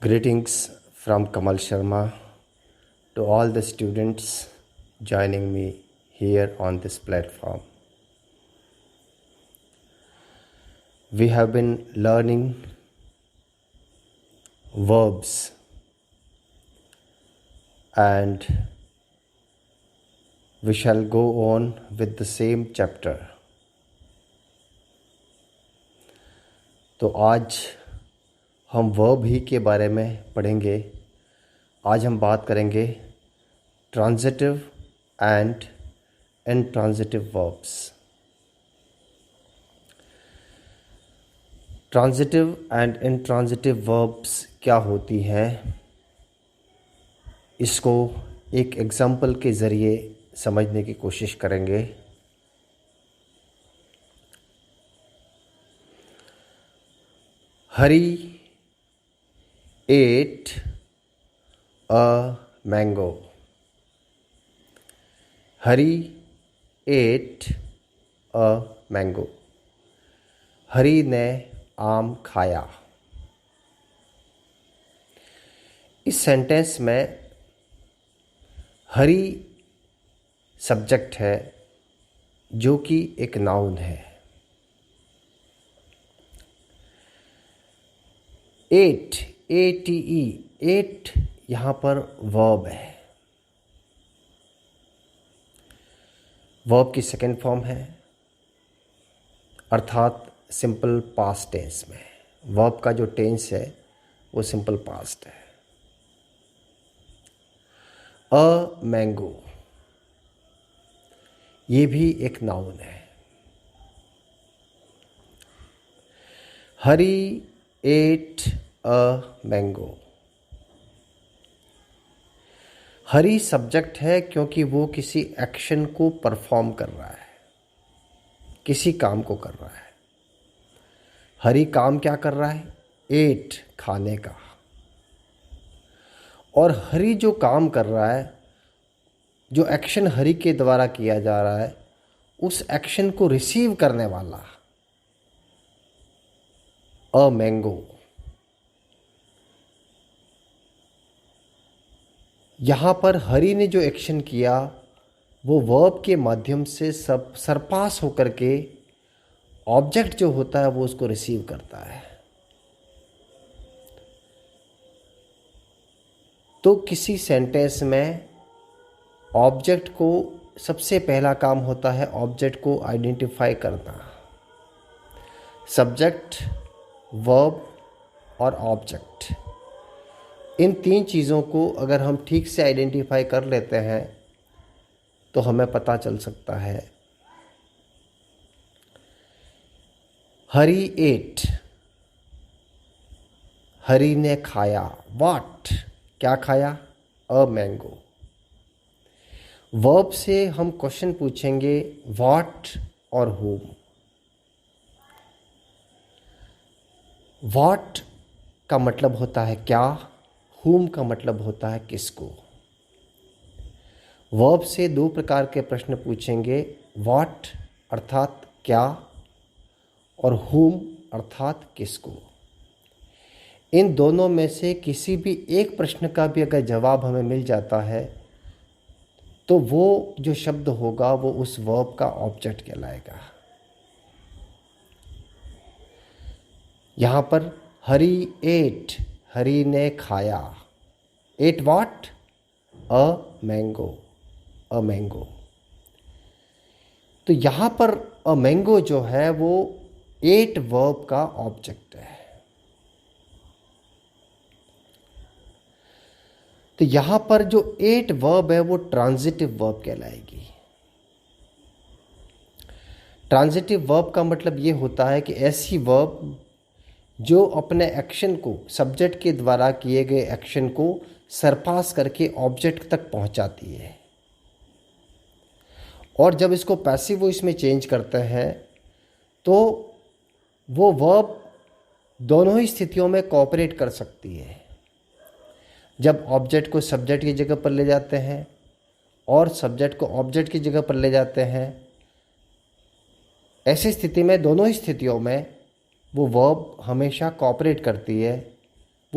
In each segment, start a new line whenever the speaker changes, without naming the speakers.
Greetings from Kamal Sharma to all the students joining me here on this platform. We have been learning verbs and we shall go on with the same chapter. तो आज हम verb ही के बारे में पढ़ेंगे। आज हम बात करेंगे transitive and intransitive verbs. Transitive and intransitive verbs क्या होती हैं, इसको एक एग्जाम्पल के ज़रिए समझने की कोशिश करेंगे। हरी ate a mango. Hari ate a mango. हरी ने आम खाया। इस सेंटेंस में हरी सब्जेक्ट है जो कि एक नाउन है। एट ATE एट यहाँ पर वर्ब है। वर्ब की सेकेंड फॉर्म है, अर्थात सिंपल पास्ट टेंस में। वर्ब का जो टेंस है वो सिंपल पास्ट है। अ मैंगो ये भी एक नाउन है। Hari ate a mango. Hari subject है क्योंकि वो किसी एक्शन को परफॉर्म कर रहा है, किसी काम को कर रहा है। हरी काम क्या कर रहा है? एट खाने का। और हरी जो काम कर रहा है, जो एक्शन हरी के द्वारा किया जा रहा है, उस एक्शन को रिसीव करने वाला अ मैंगो। यहाँ पर हरी ने जो एक्शन किया वो वर्ब के माध्यम से सब सरपास होकर के ऑब्जेक्ट जो होता है वो उसको रिसीव करता है। तो किसी सेंटेंस में ऑब्जेक्ट को सबसे पहला काम होता है ऑब्जेक्ट को आइडेंटिफाई करना। सब्जेक्ट, वर्ब और ऑब्जेक्ट, इन तीन चीज़ों को अगर हम ठीक से आइडेंटिफाई कर लेते हैं तो हमें पता चल सकता है। हरी एट, हरी ने खाया। व्हाट, क्या खाया? A mango. वर्ब से हम क्वेश्चन पूछेंगे व्हाट और whom। व्हाट का मतलब होता है क्या, whom का मतलब होता है किसको। वर्ब से दो प्रकार के प्रश्न पूछेंगे, व्हाट अर्थात क्या और whom अर्थात किसको। इन दोनों में से किसी भी एक प्रश्न का भी अगर जवाब हमें मिल जाता है तो वो जो शब्द होगा वो उस वर्ब का ऑब्जेक्ट कहलाएगा। यहाँ पर हरी एट, हरी ने खाया। At what? A mango. A mango. तो यहाँ पर अ मैंगो जो है वो एट वर्ब का ऑब्जेक्ट है। तो यहाँ पर जो एट वर्ब है वो ट्रांजिटिव वर्ब कहलाएगी। ट्रांजिटिव वर्ब का मतलब ये होता है कि ऐसी वर्ब जो अपने एक्शन को, सब्जेक्ट के द्वारा किए गए एक्शन को सरपास करके ऑब्जेक्ट तक पहुंचाती है। और जब इसको पैसिव वॉइस में चेंज करते हैं तो वो वर्ब दोनों ही स्थितियों में कोऑपरेट कर सकती है। जब ऑब्जेक्ट को सब्जेक्ट की जगह पर ले जाते हैं और सब्जेक्ट को ऑब्जेक्ट की जगह पर ले जाते हैं, ऐसी स्थिति में, दोनों ही स्थितियों में वो वर्ब हमेशा कोऑपरेट करती है,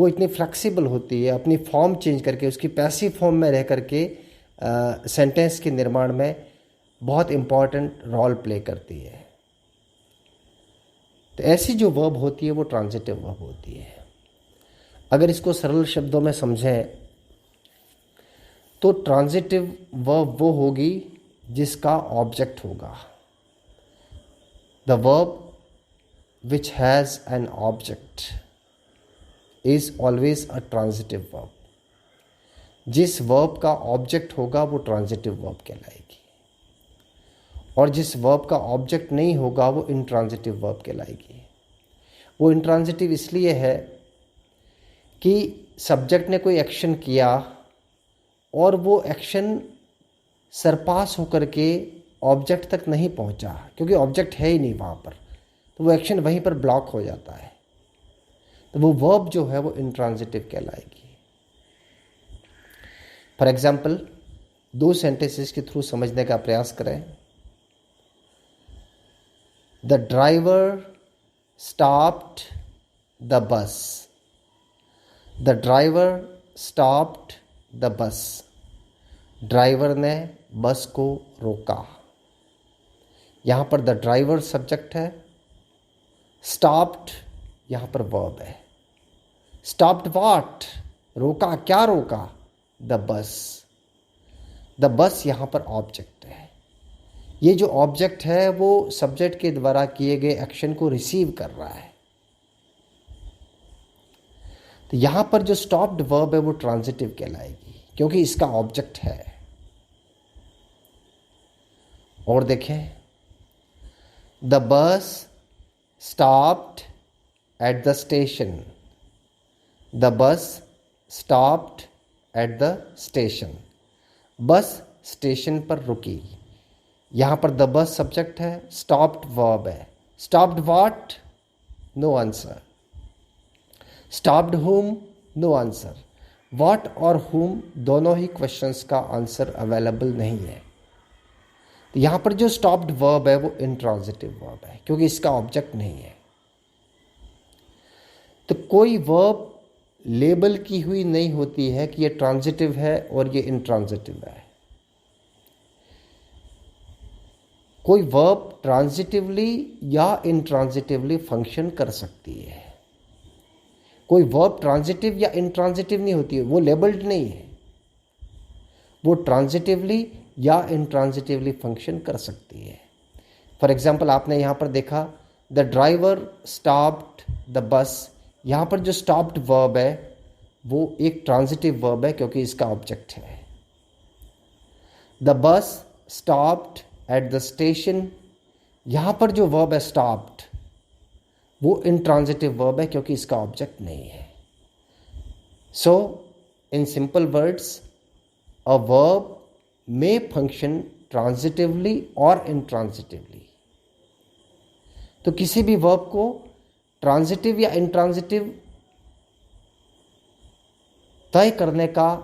वो इतनी फ्लेक्सिबल होती है, अपनी फॉर्म चेंज करके उसकी पैसिव फॉर्म में रह करके सेंटेंस के निर्माण में बहुत इम्पॉर्टेंट रोल प्ले करती है। तो ऐसी जो वर्ब होती है वो ट्रांजिटिव वर्ब होती है। अगर इसको सरल शब्दों में समझें तो ट्रांजिटिव वर्ब वो होगी जिसका ऑब्जेक्ट होगा। The verb which has an object is always a transitive verb. जिस वर्ब का ऑब्जेक्ट होगा वो ट्रांजिटिव वर्ब कहलाएगी, और जिस वर्ब का ऑब्जेक्ट नहीं होगा वो इंट्रांजिटिव वर्ब कहलाएगी। वो इंट्रांजिटिव इसलिए है कि सब्जेक्ट ने कोई एक्शन किया और वो एक्शन सरपास होकर के ऑब्जेक्ट तक नहीं पहुंचा, क्योंकि ऑब्जेक्ट है ही नहीं वहाँ पर, तो वो एक्शन वहीं पर ब्लॉक हो जाता है। तो वो वर्ब जो है वो इंट्रांजिटिव कहलाएगी। फॉर एग्जाम्पल, दो सेंटेंसेस के थ्रू समझने का प्रयास करें। The driver stopped the bus. The driver stopped the bus. Driver ने बस को रोका। यहाँ पर द ड्राइवर सब्जेक्ट है, स्टॉप्ड यहाँ पर वर्ब है। Stopped what? रोका, क्या रोका? The bus. द बस यहाँ पर ऑब्जेक्ट है। ये जो ऑब्जेक्ट है वो सब्जेक्ट के द्वारा किए गए एक्शन को रिसीव कर रहा है। तो यहाँ पर जो स्टॉप्ड वर्ब है वो ट्रांजिटिव कहलाएगी, क्योंकि इसका ऑब्जेक्ट है। और देखें, the bus stopped at the station. The bus stopped at the station. Bus station पर रुकी। यहाँ पर द बस सब्जेक्ट है, स्टॉप्ड वर्ब है। Stopped what? No answer. Stopped whom? No answer. What और whom दोनों ही क्वेश्चंस का आंसर अवेलेबल नहीं है। तो यहाँ पर जो स्टॉप्ड वर्ब है वो इंट्रांजिटिव वर्ब है, क्योंकि इसका ऑब्जेक्ट नहीं है। तो कोई वर्ब लेबल की हुई नहीं होती है कि ये ट्रांजिटिव है और ये इंट्रांजिटिव है। कोई वर्ब ट्रांजिटिवली या इंट्रांजिटिवली फंक्शन कर सकती है। कोई वर्ब ट्रांजिटिव या इंट्रांजिटिव नहीं होती है, वो लेबल्ड नहीं है। वो ट्रांजिटिवली या इंट्रांजिटिवली फंक्शन कर सकती है। फॉर एग्जाम्पल, आपने यहाँ पर देखा the driver stopped the bus. यहाँ पर जो स्टॉप्ड वर्ब है वो एक ट्रांजिटिव वर्ब है, क्योंकि इसका ऑब्जेक्ट है। The bus stopped at the station. यहाँ पर जो वर्ब है स्टॉप्ड वो इंट्रांजिटिव वर्ब है, क्योंकि इसका ऑब्जेक्ट नहीं है। So in simple words, a verb may function transitively और intransitively। तो किसी भी वर्ब को ट्रांजिटिव या इंट्रांजिटिव तय करने का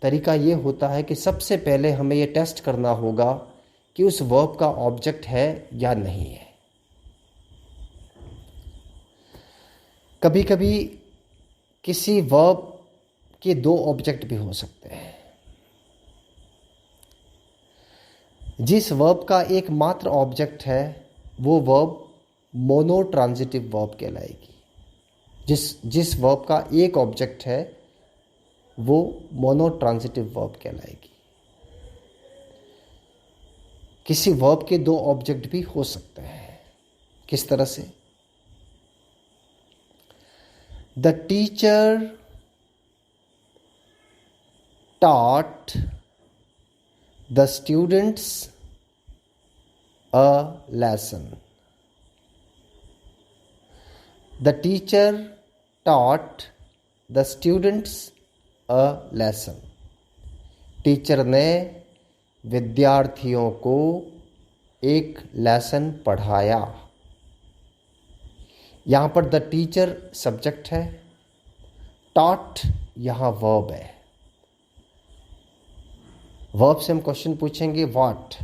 तरीका ये होता है कि सबसे पहले हमें ये टेस्ट करना होगा कि उस वर्ब का ऑब्जेक्ट है या नहीं है। कभी कभी किसी वर्ब के दो ऑब्जेक्ट भी हो सकते हैं। जिस वर्ब का एकमात्र ऑब्जेक्ट है वो वर्ब मोनोट्रांजिटिव वर्ब कहलाएगी। जिस वर्ब का एक ऑब्जेक्ट है वो मोनोट्रांजिटिव वर्ब कहलाएगी। किसी वर्ब के दो ऑब्जेक्ट भी हो सकते हैं। किस तरह से? The teacher taught the students a lesson. The teacher taught the students a lesson. Teacher ने विद्यार्थियों को एक लेसन पढ़ाया। यहाँ पर द टीचर सब्जेक्ट है, taught यहाँ वर्ब है। वर्ब से हम क्वेश्चन पूछेंगे what.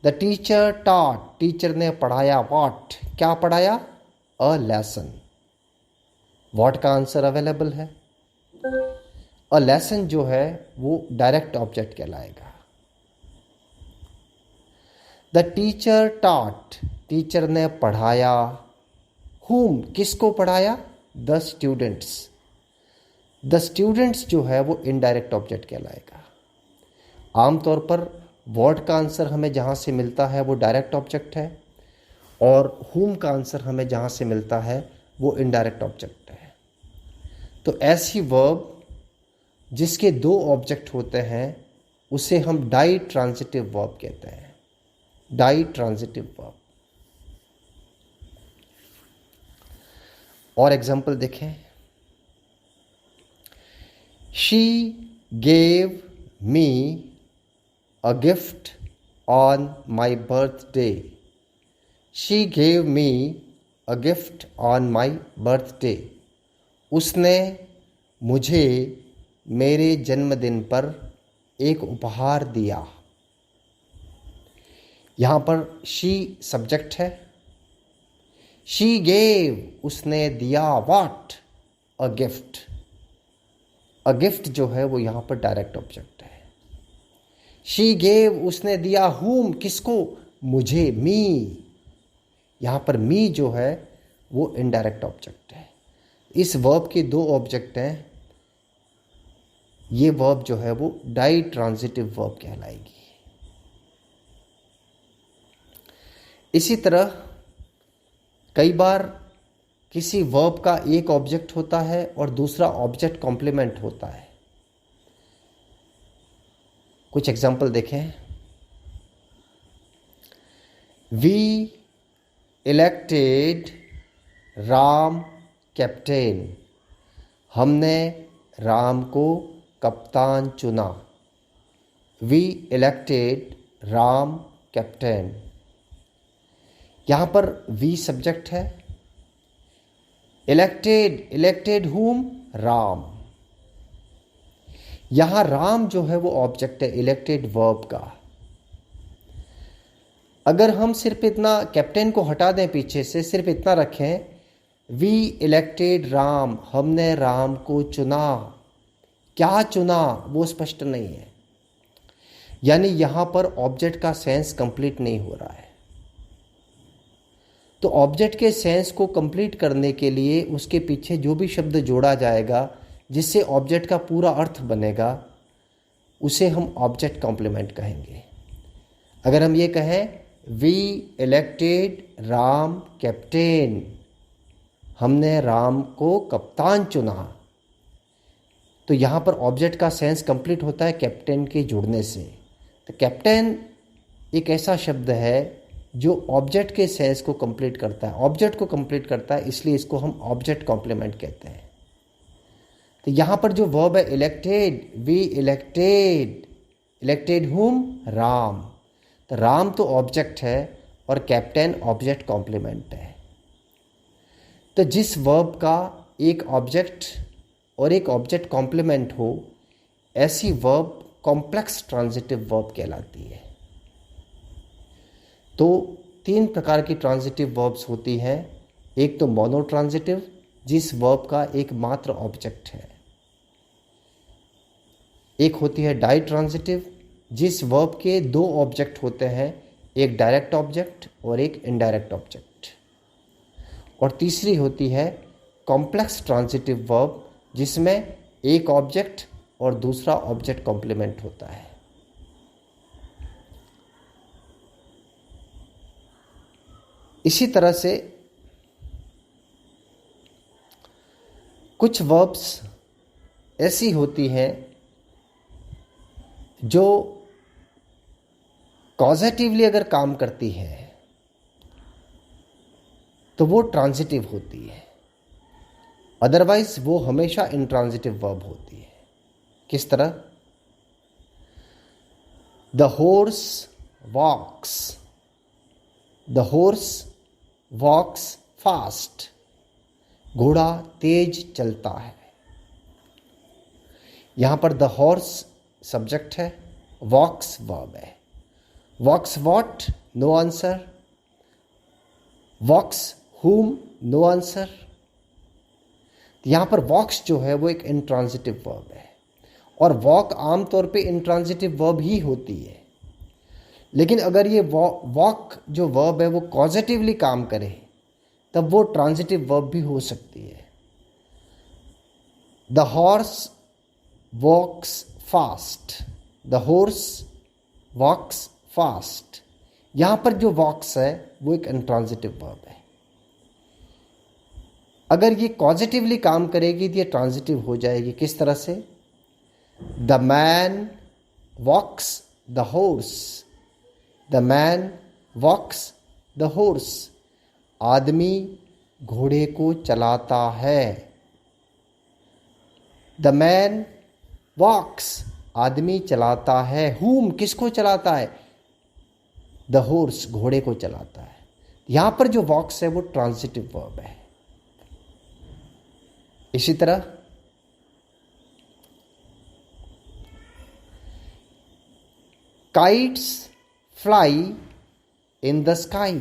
The teacher taught, teacher ने पढ़ाया। व्हाट, क्या पढ़ाया? A lesson. व्हाट का आंसर अवेलेबल है, अ लेसन जो है वो डायरेक्ट ऑब्जेक्ट कहलाएगा। द टीचर टॉट, टीचर ने पढ़ाया। हुम, किसको पढ़ाया? The students. द स्टूडेंट्स जो है वो इनडायरेक्ट ऑब्जेक्ट कहलाएगा। आमतौर पर वर्ड का आंसर हमें जहाँ से मिलता है वो डायरेक्ट ऑब्जेक्ट है, और हुम का आंसर हमें जहाँ से मिलता है वो इनडायरेक्ट ऑब्जेक्ट है। तो ऐसी वर्ब जिसके दो ऑब्जेक्ट होते हैं उसे हम डाई ट्रांजिटिव वर्ब कहते हैं। Ditransitive verb. और एग्जाम्पल देखें। She gave me a gift on my birthday. She gave me a gift on my birthday. उसने मुझे मेरे जन्मदिन पर एक उपहार दिया। यहाँ पर शी सब्जेक्ट है। शी गेव, उसने दिया। What? A gift. A gift जो है वो यहाँ पर डायरेक्ट ऑब्जेक्ट है। शी गेव, उसने दिया। हुम, किसको? मुझे। मी, यहाँ पर मी जो है वो इनडायरेक्ट ऑब्जेक्ट है। इस वर्ब के दो ऑब्जेक्ट हैं। ये वर्ब जो है वो डाई ट्रांजिटिव वर्ब कहलाएगी। इसी तरह कई बार किसी वर्ब का एक ऑब्जेक्ट होता है और दूसरा ऑब्जेक्ट कॉम्प्लीमेंट होता है। कुछ एग्जाम्पल देखें। We elected Ram captain. हमने राम को कप्तान चुना। We elected Ram captain. यहाँ पर वी सब्जेक्ट है। Elected, elected whom? राम। यहाँ राम जो है वो ऑब्जेक्ट है इलेक्टेड वर्ब का। अगर हम सिर्फ इतना कैप्टन को हटा दें पीछे से, सिर्फ इतना रखें, वी इलेक्टेड राम, हमने राम को चुना। क्या चुना वो स्पष्ट नहीं है, यानी यहां पर ऑब्जेक्ट का सेंस कंप्लीट नहीं हो रहा है। तो ऑब्जेक्ट के सेंस को कंप्लीट करने के लिए उसके पीछे जो भी शब्द जोड़ा जाएगा जिससे ऑब्जेक्ट का पूरा अर्थ बनेगा उसे हम ऑब्जेक्ट कॉम्प्लीमेंट कहेंगे। अगर हम ये कहें वी इलेक्टेड राम कैप्टेन, हमने राम को कप्तान चुना, तो यहाँ पर ऑब्जेक्ट का सेंस कंप्लीट होता है कैप्टन के जुड़ने से। तो कैप्टन एक ऐसा शब्द है जो ऑब्जेक्ट के सेंस को कंप्लीट करता है, ऑब्जेक्ट को कंप्लीट करता है, इसलिए इसको हम ऑब्जेक्ट कॉम्प्लीमेंट कहते हैं। तो यहाँ पर जो वर्ब है elected, we elected, elected whom? Ram. तो राम तो ऑब्जेक्ट है और कैप्टन ऑब्जेक्ट कॉम्प्लीमेंट है। तो जिस वर्ब का एक ऑब्जेक्ट और एक ऑब्जेक्ट कॉम्प्लीमेंट हो, ऐसी वर्ब कॉम्प्लेक्स ट्रांजिटिव वर्ब कहलाती है। तो तीन प्रकार की ट्रांजिटिव वर्ब्स होती हैं। एक तो मोनो ट्रांजिटिव, जिस वर्ब का एक मात्र ऑब्जेक्ट है। एक होती है डाई ट्रांजिटिव, जिस वर्ब के दो ऑब्जेक्ट होते हैं, एक डायरेक्ट ऑब्जेक्ट और एक इनडायरेक्ट ऑब्जेक्ट। और तीसरी होती है कॉम्प्लेक्स ट्रांजिटिव वर्ब, जिसमें एक ऑब्जेक्ट और दूसरा ऑब्जेक्ट कॉम्प्लीमेंट होता है। इसी तरह से कुछ वर्ब्स ऐसी होती हैं जो कॉजेटिवली अगर काम करती है तो वो ट्रांजिटिव होती है, अदरवाइज वो हमेशा इंट्रांजिटिव वर्ब होती है। किस तरह? The horse walks, the horse walks fast, घोड़ा तेज चलता है। यहां पर द हॉर्स सब्जेक्ट है, वॉक्स वर्ब है। Walks what? No answer. Walks whom? No answer. यहां पर वॉक्स जो है वो एक इंट्रांजिटिव वर्ब है। और वॉक आमतौर पे इंट्रांजिटिव वर्ब ही होती है। लेकिन अगर ये वॉक जो वर्ब है वो कॉजेटिवली काम करे तब वो ट्रांजिटिव वर्ब भी हो सकती है। The horse walks fast, the horse walks fast. यहाँ पर जो वॉक्स है वो एक इंट्रांजिटिव वर्ब है। अगर ये पॉजिटिवली काम करेगी तो ये ट्रांजिटिव हो जाएगी। किस तरह से? The man walks the horse, the man walks the horse. आदमी घोड़े को चलाता है। द मैन वॉक्स, आदमी चलाता है। हुम, किसको चलाता है? द हॉर्स, घोड़े को चलाता है। यहां पर जो वॉक्स है वो ट्रांजिटिव वर्ब है। इसी तरह kites fly in the sky,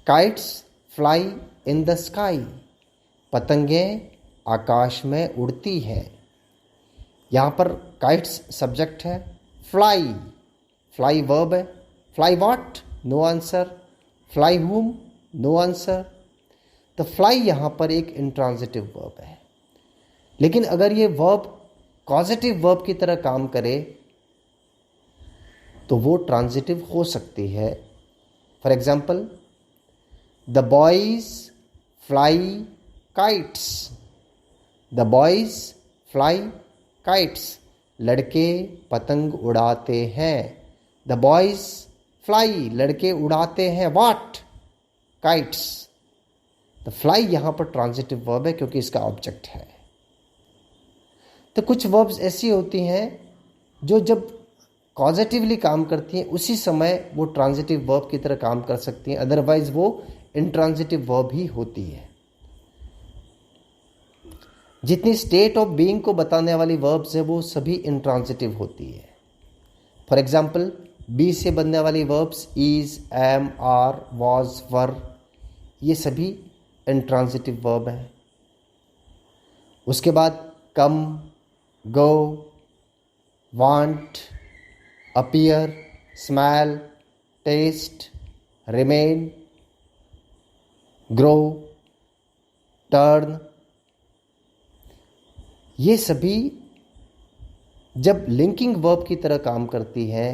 kites fly in the sky. पतंगें आकाश में उड़ती हैं। यहां पर काइट्स सब्जेक्ट है, फ्लाई, फ्लाई वर्ब है। Fly what? No answer. Fly whom? No answer. तो फ्लाई यहां पर एक इंट्रांजिटिव वर्ब है। लेकिन अगर ये वर्ब पॉजिटिव वर्ब की तरह काम करे तो वो ट्रांजिटिव हो सकती है। For example, the boys fly kites, the boys fly kites. लड़के पतंग उड़ाते हैं। द बॉयज फ्लाई, लड़के उड़ाते हैं व्हाट? काइट्स। तो फ्लाई यहां पर ट्रांजिटिव वर्ब है क्योंकि इसका ऑब्जेक्ट है। तो कुछ वर्ब्स ऐसी होती हैं जो जब पॉजिटिवली काम करती हैं उसी समय वो ट्रांजिटिव वर्ब की तरह काम कर सकती हैं, अदरवाइज वो इंट्रांजिटिव वर्ब ही होती है। जितनी स्टेट ऑफ बीइंग को बताने वाली वर्ब्स है वो सभी इंट्रांजिटिव होती है। फॉर एग्जाम्पल, बी से बनने वाली verbs is, am, are, was, were, ये सभी इंट्रांजिटिव वर्ब हैं। उसके बाद come, go, want, appear, smell, taste, remain, grow, turn, ये सभी जब लिंकिंग वर्ब की तरह काम करती हैं,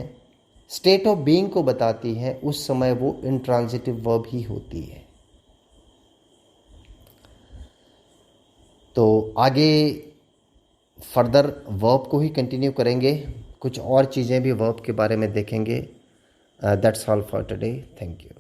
स्टेट ऑफ बीइंग को बताती हैं, उस समय वो इंट्रांजिटिव वर्ब ही होती है। तो आगे फर्दर वर्ब को ही कंटिन्यू करेंगे, कुछ और चीज़ें भी वर्ब के बारे में देखेंगे। That's all for today. Thank you.